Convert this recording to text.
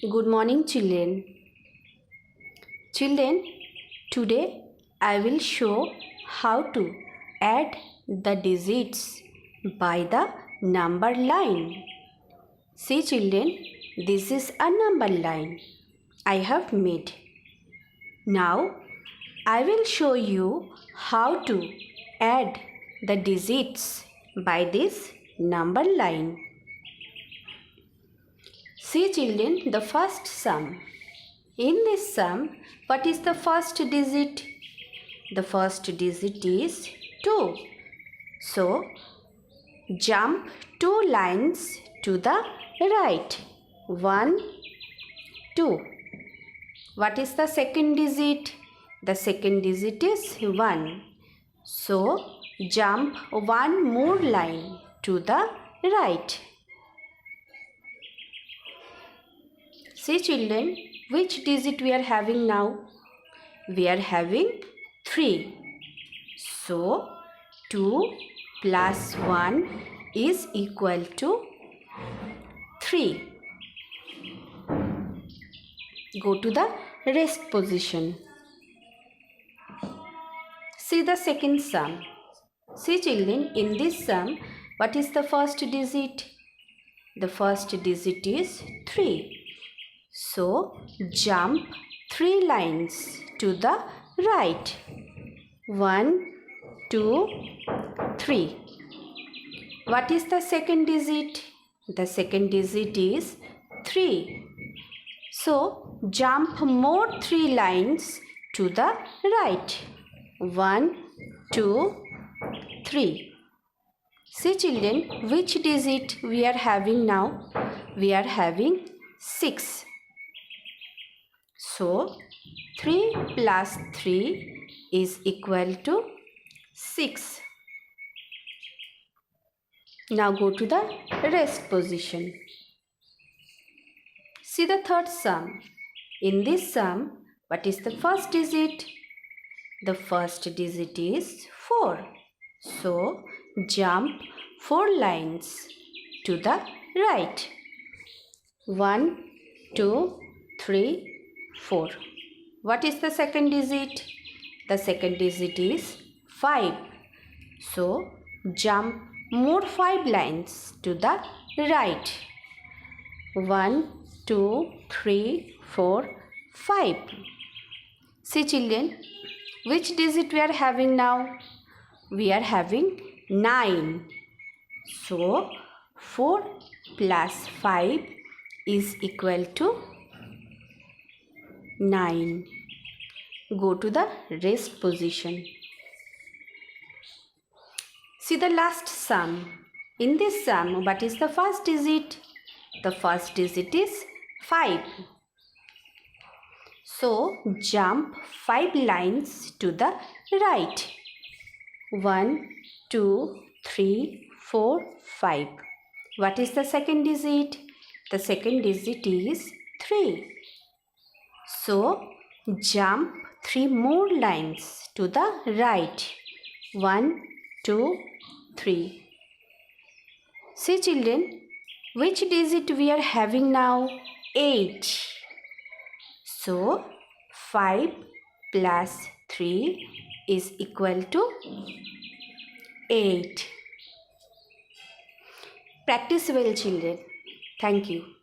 Good morning, children. Children, today I will show how to add the digits by the number line. See, children, this is a number line I have made. Now, I will show you how to add the digits by this number line. See, children, the first sum. In this sum, what is the first digit? The first digit is 2. So, jump 2 lines to the right. 1, 2. What is the second digit? The second digit is 1. So, jump 1 more line to the right. See, children, which digit we are having now? We are having 3. So, 2 plus 1 is equal to 3. Go to the rest position. See the second sum. See, children, in this sum, what is the first digit? The first digit is 3. So, jump 3 lines to the right. 1, 2, 3. What is the second digit? The second digit is 3. So, jump more 3 lines to the right. 1, 2, 3. See, children, which digit we are having now? We are having 6. So, 3 plus 3 is equal to 6. Now go to the rest position. See the third sum. In this sum, what is the first digit? The first digit is 4. So, jump 4 lines to the right. 1, 2, 3, 4. What is the second digit? The second digit is 5. So, jump more 5 lines to the right. 1, 2, 3, 4, 5. See, children, which digit we are having now? We are having 9. So, 4 plus 5 is equal to 9. Go to the rest position. See the last sum. In this sum, what is the first digit? The first digit is 5. So, jump 5 lines to the right. 1, 2, 3, 4, 5. What is the second digit? The second digit is 3. So, jump 3 more lines to the right. 1, 2, 3. See, children, which digit we are having now? 8. So, 5 plus 3 is equal to 8. Practice well, children. Thank you.